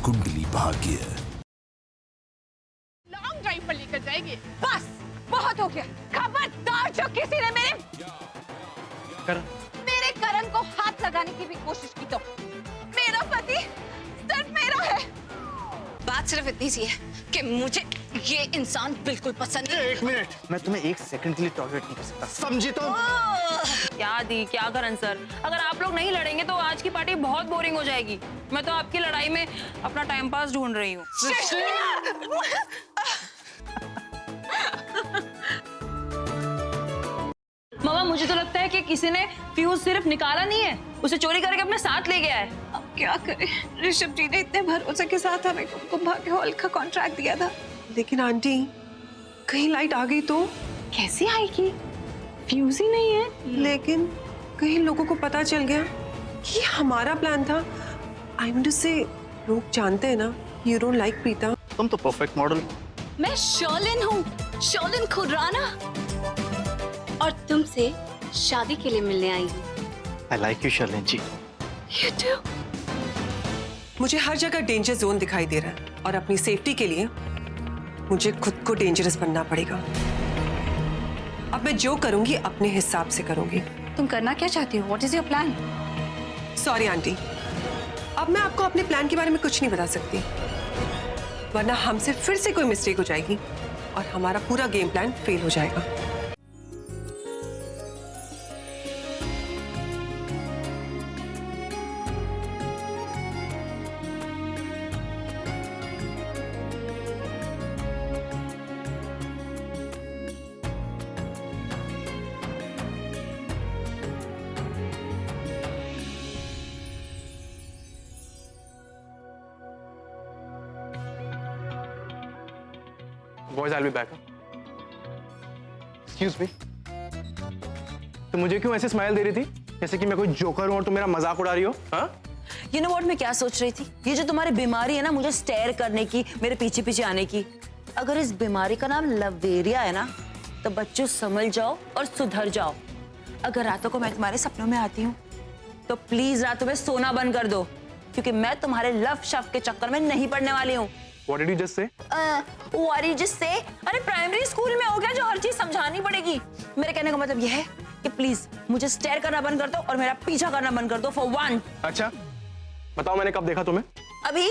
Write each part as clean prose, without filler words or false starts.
Kundali Bhagya. Long drive पर लेकर जाएंगे। बस बहुत हो गया। खबरदार जो किसी ने मेरे करण को हाथ लगाने की भी कोशिश की तो मेरा पति सिर्फ मेरा है। बात सिर्फ इतनी सी है कि मुझे ये इंसान बिल्कुल पसंद नहीं। एक मिनट, मैं तुम्हें एक सेकंड के लिए टॉलरेट नहीं कर सकता, समझी तुम? क्या दी, क्या करण सर, अगर आप लोग नहीं लड़ेंगे तो आज की पार्टी बहुत बोरिंग हो जाएगी। मैं तो आपकी लड़ाई में अपना टाइम पास ढूंढ रही हूँ। मामा, मुझे तो लगता है कि किसी ने फ्यूज सिर्फ निकाला नहीं है, उसे चोरी करके अपने साथ ले गया है। अब क्या करें, ऋषभ जी ने इतने भरोसे के साथ हमें कुंभ भाग्य हॉल का कॉन्ट्रैक्ट दिया था। लेकिन आंटी, कहीं लाइट आ गई तो? कैसे आएगी, फ्यूज ही नहीं है। लेकिन कहीं लोगों को पता चल गया कि हमारा प्लान था। आई मीन टू से, लोग जानते हैं ना, यू डोंट लाइक प्रीता। तुम तो परफेक्ट मॉडल। मैं शर्लिन हूँ, शर्लिन खुराना, और तुमसे शादी के लिए मिलने आई हूँ। I like you Sherlyn ji. You too. मुझे हर जगह डेंजर जोन दिखाई दे रहा है और अपनी सेफ्टी के लिए मुझे खुद को डेंजरस बनना पड़ेगा। अब मैं जो करूंगी अपने हिसाब से करूंगी। तुम करना क्या चाहती हो? What is your plan? Sorry aunty, अब मैं आपको अपने प्लान के बारे में कुछ नहीं बता सकती, वरना हमसे फिर से कोई मिस्टेक हो जाएगी और हमारा पूरा गेम प्लान फेल हो जाएगा। Boys, I'll be back. Excuse me. तो मुझे क्यों ऐसे स्माइल दे रही थी, जैसे कि मैं कोई जोकर हूं और तुम मेरा मजाक उड़ा रही हो? हाँ? You know what, मैं क्या सोच रही थी? ये जो तुम्हारी बीमारी है ना, मुझे स्टेयर करने की, मेरे पीछे पीछे आने की, अगर इस बीमारी का नाम लवेरिया है ना, तो बच्चों समझ जाओ और सुधर जाओ। अगर रातों को मैं तुम्हारे सपनों में आती हूँ तो प्लीज रातों में सोना बंद कर दो, क्योंकि मैं तुम्हारे लव शव के चक्कर में नहीं पड़ने वाली हूँ। What did you just say? What did you just say? अरे प्राइमरी स्कूल में हो गया जो हर चीज समझानी पड़ेगी। मेरे कहने का मतलब यह है कि प्लीज मुझे स्टेयर करना बंद कर दो और मेरा पीछा करना बंद कर दो for one। अच्छा, बताओ मैंने कब देखा तुम्हें? अभी?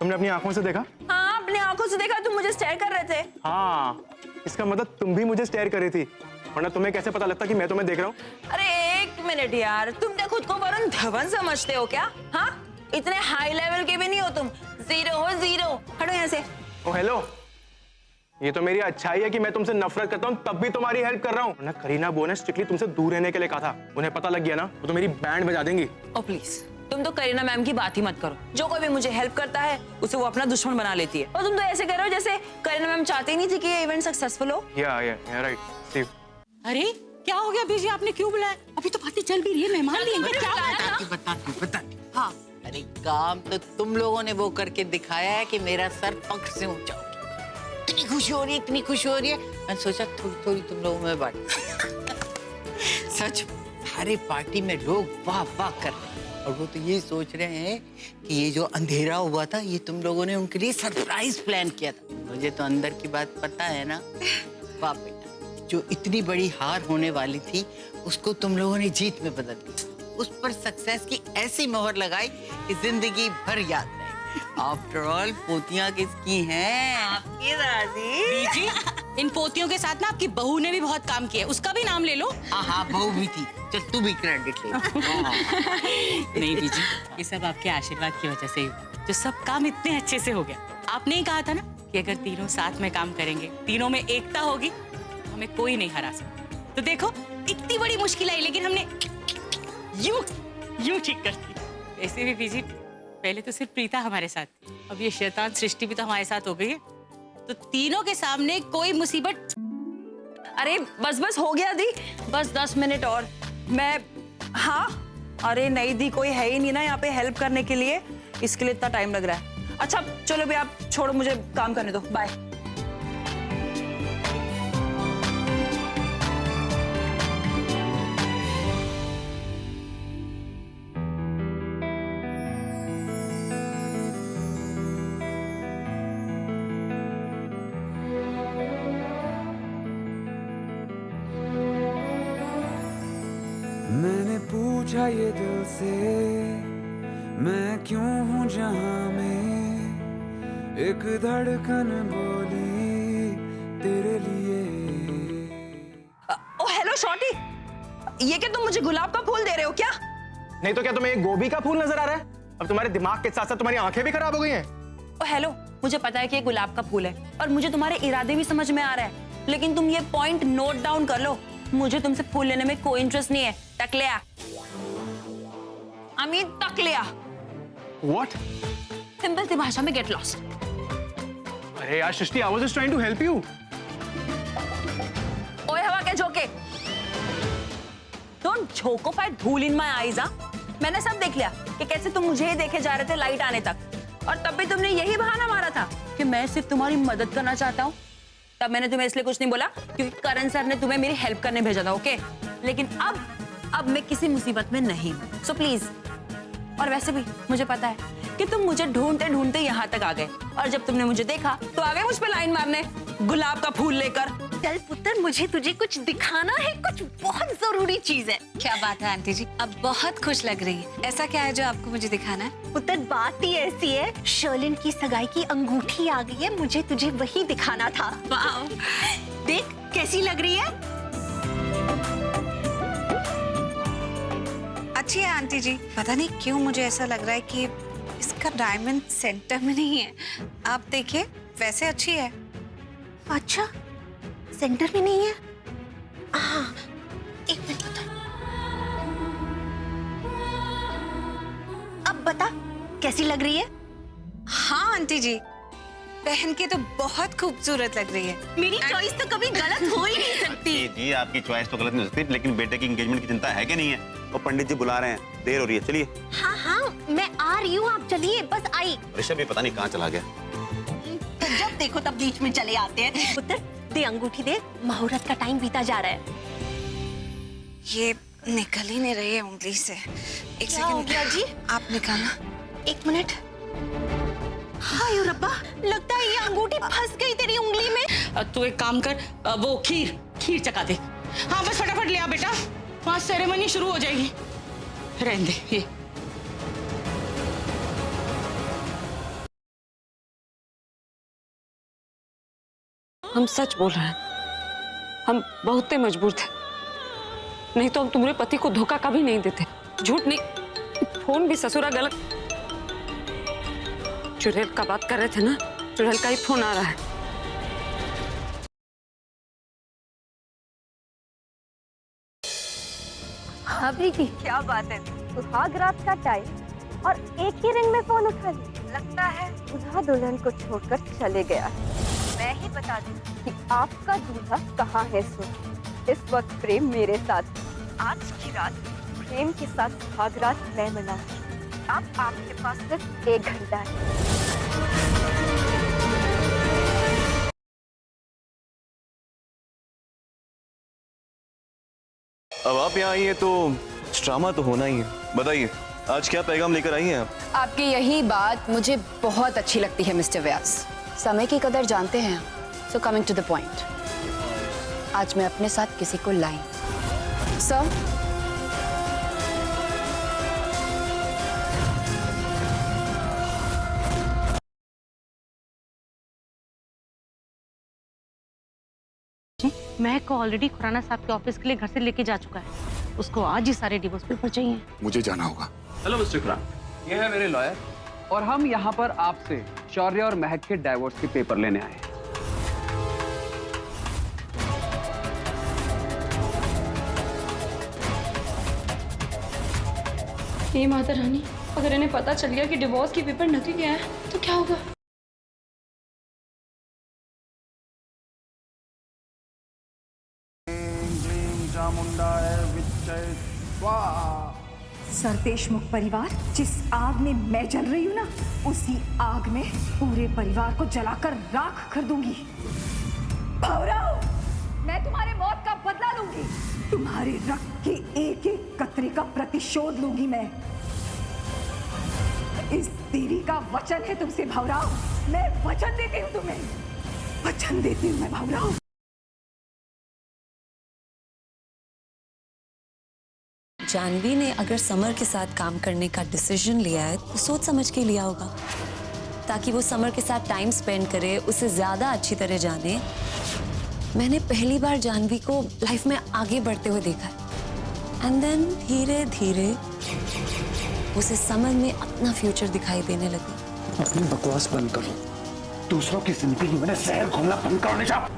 तुमने अपनी आंखों से देखा? हाँ, अपनी आंखों से देखा, तुम मुझे स्टेयर कर रहे थे। हाँ, इसका मतलब तुम भी मुझे स्टेयर कर रही थी, वरना तुम्हें कैसे पता लगता कि मैं तुम्हें देख रहा हूँ? अरे एक मिनट यार, तुम क्या खुद को वरुण धवन समझते हो क्या? हाँ, इतने हाई लेवल के भी नहीं हो तुम, जीरो हो जीरो। हटो यहाँ से। ओ हेलो, ये तो मेरी अच्छाई है कि मैं तुमसे नफरत करता हूँ तब भी तुम्हारी हेल्प कर रहा हूँ, वरना करीना बो ने स्ट्रिक्टली तुमसे दूर रहने के लिए कहा था। उन्हें पता लग गया ना, वो तो मेरी बैंड बजा देंगी। ओ प्लीज, तुम तो करीना मैम की बात ही मत करो। जो कोई भी मुझे हेल्प करता है उसे वो अपना दुश्मन बना लेती है, और तुम तो ऐसे कर रहे हो जैसे करीना मैम चाहती नहीं थी कि ये इवेंट सक्सेसफुल हो। या राइट, सी। अरे क्या हो गया बीजी, आपने क्यों बुलाया? अभी तो बातें चल भी रही है, मेहमान भी हैं। क्या बता। हाँ, अरे काम तो तुम लोगों ने वो करके दिखाया है कि मेरा सर पंख से ऊंचा हो गया। इतनी खुशी हो रही है, मैंने सोचा थोड़ी तुम लोगों में बांट। सच, सारे पार्टी में लोग वाह वाह कर रहे हैं और वो तो ये सोच रहे हैं कि ये जो अंधेरा हुआ था ये तुम लोगों ने उनके लिए सरप्राइज प्लान किया था। मुझे तो अंदर की बात पता है ना। वाह बेटा, जो इतनी बड़ी हार होने वाली थी उसको तुम लोगों ने जीत में बदल दिया, उस पर सक्सेस की ऐसी मोहर लगाई कि जिंदगी भर याद रहेगी। आफ्टर ऑल पोतियां किसकी हैं? आपकी दादी। बीजी, इन पोतियों के साथ ना आपकी बहू ने भी बहुत काम किया है, उसका भी नाम ले लो। हाँ, बहू भी थी। चल तू भी क्रेडिट ले। नहीं बीजी, ये सब आपके आशीर्वाद की वजह से ही हुआ, जो सब काम इतने अच्छे से हो गया। आपने ही कहा था ना कि अगर तीनों साथ में काम करेंगे, तीनों में एकता होगी, तो हमें कोई नहीं हरा सकता। तो देखो, इतनी बड़ी मुश्किल आई लेकिन हमने यूं ठीक कर दी। ऐसे भी बीजी, पहले तो सिर्फ प्रीता हमारे साथ थी, अब ये शैतान सृष्टि भी तो हमारे साथ हो गई है, तो तीनों के सामने कोई मुसीबत। अरे बस हो गया दी, बस 10 मिनट और मैं। हाँ, अरे नहीं दी, कोई है ही नहीं ना यहाँ पे हेल्प करने के लिए, इसके लिए इतना टाइम लग रहा है। अच्छा चलो भी, आप छोड़ो, मुझे काम करने दो, बाय। पूछा ये दिल से मैं क्यों हूँ जहाँ में, एक धड़कन बोली तेरे लिए। ओ हेलो शॉर्टी, ये क्या तुम मुझे गुलाब का फूल दे रहे हो क्या? नहीं तो क्या तुम्हें एक गोभी का फूल नजर आ रहा है? अब तुम्हारे दिमाग के साथ साथ तुम्हारी आंखें भी खराब हो गई हैं। ओ हेलो, मुझे पता है कि ये गुलाब का फूल है और मुझे तुम्हारे इरादे भी समझ में आ रहा है, लेकिन तुम ये पॉइंट नोट डाउन कर लो, मुझे तुमसे फूल लेने में कोई इंटरेस्ट नहीं है। टकलिया, अमीन टकलिया। What? सिंपल सी भाषा में गेट लॉस्ट। अरे यार सृष्टि, I was just trying to help you. ओए हवा के झोंके, डोंट झोंकोफाई धूल इन माय आईज। मैंने सब देख लिया कि कैसे तुम मुझे ही देखे जा रहे थे लाइट आने तक, और तब भी तुमने यही बहाना मारा था कि मैं सिर्फ तुम्हारी मदद करना चाहता हूँ। तब मैंने तुम्हें इसलिए कुछ नहीं बोला क्योंकि करण सर ने तुम्हें मेरी हेल्प करने भेजा था, ओके? लेकिन अब मैं किसी मुसीबत में नहीं हूँ, सो प्लीज। और वैसे भी मुझे पता है कि तुम मुझे ढूंढते ढूंढते यहाँ तक आ गए, और जब तुमने मुझे देखा तो आ गए मुझ पे लाइन मारने गुलाब का फूल लेकर। चल पुत्र, मुझे तुझे कुछ दिखाना है, कुछ बहुत जरूरी चीज है। क्या बात है आंटी जी, अब बहुत खुश लग रही है। ऐसा क्या है जो आपको मुझे दिखाना है? पुत्र, बात ही ऐसी है, शर्लिन की सगाई की अंगूठी आ गई है, मुझे तुझे वही दिखाना था। वाओ, देख कैसी लग रही है। अच्छी है आंटी जी। पता नहीं क्यों मुझे ऐसा लग रहा है कि इसका डायमंड सेंटर में नहीं है। आप देखिए, वैसे अच्छी है। अच्छा, सेंटर में नहीं है। हाँ, एक मिनट बता। अब बता कैसी लग रही है। हाँ आंटी जी, पहन के तो बहुत खूबसूरत लग रही है। मेरी चॉइस तो कभी गलत हो ही नहीं सकती। जी आपकी चॉइस तो गलत नहीं हो सकती, लेकिन बेटे की एंगेजमेंट की चिंता है कि नहीं है? और पंडित जी बुला रहे हैं, देर हो रही है, चलिए। हाँ हाँ, मैं आ रही हूँ, आप चलिए, बस आई। ऋषभ भी पता नहीं कहाँ चला गया। तो जब देखो तब बीच में चले आते हैं। पुत्र, दे अंगूठी दे, मुहूर्त का टाइम बीता जा रहा है। ये निकल ही नहीं रही है उंगली से। एक क्या हो गया जी? आप निकालना। एक मिनट। हाय रब्बा, लगता है ये अंगूठी फंस गई तेरी उंगली में। तू एक काम कर, वो खीर चका दे। हाँ बस फटाफट ले आ बेटा, वहाँ सेरेमनी शुरू हो जाएगी। रहने दे ये। हम सच बोल रहे हैं, हम बहुत मजबूर थे, नहीं तो हम तुम्हारे पति को धोखा कभी नहीं देते। झूठ नहीं, फोन भी ससुरा गलत। चुड़ैल का बात कर रहे थे ना, चुड़ैल का ही फोन आ रहा है। अभी की क्या बात है, सुहाग रात का टाइम और एक ही रिंग में फोन उठा लिया। लगता है दूल्हा दुल्हन को छोड़कर चले गया है। मैं ही बता दूं कि आपका दूल्हा कहाँ है। सुन, इस वक्त प्रेम मेरे साथ, आज की रात प्रेम के साथ सुहाग रात मैं मनाऊंगी। अब आपके पास सिर्फ 1 घंटा है। अब आप यहाँ आई हैं तो ड्रामा तो होना ही है। बताइए आज क्या पैगाम लेकर आई हैं आप? आपकी यही बात मुझे बहुत अच्छी लगती है मिस्टर व्यास। समय की कदर जानते हैं, so coming to the point. आज मैं अपने साथ किसी को लाई। सर, महक को ऑलरेडी खुराना साहब के ऑफिस के लिए घर से लेके जा चुका है। उसको आज ही सारे डिवोर्स पेपर चाहिए। मुझे जाना होगा। हेलो मिस्टर खुराना, ये है मेरे लॉयर और हम यहाँ पर आपसे शौर्य और महक के डाइवोर्स के पेपर लेने आए हैं। हे माता रानी, अगर इन्हें पता चल गया कि डिवोर्स के पेपर नकली आए हैं तो क्या होगा? सर देशमुख परिवार, जिस आग में मैं जल रही हूँ ना, उसी आग में पूरे परिवार को जलाकर राख कर दूंगी। भौराव, मैं तुम्हारे मौत का बदला लूंगी। तुम्हारे रक्त के एक एक कतरे का प्रतिशोध लूंगी मैं। इस देवी का वचन है तुमसे भौराव, मैं वचन देती हूँ तुम्हें, वचन देती हूँ मैं भौराव। जानवी ने अगर समर के साथ काम करने का डिसीजन लिया है तो सोच समझ के लिया होगा, ताकि वो समर के साथ टाइम स्पेंड करे, उसे ज्यादा अच्छी तरह जाने। मैंने पहली बार जानवी को लाइफ में आगे बढ़ते हुए देखा है एंड देन धीरे धीरे उसे समर में अपना फ्यूचर दिखाई देने लगी। अपनी बकवास बंद करो, दूसरों की जिंदगी में जहर घोलना बंद करो निशा।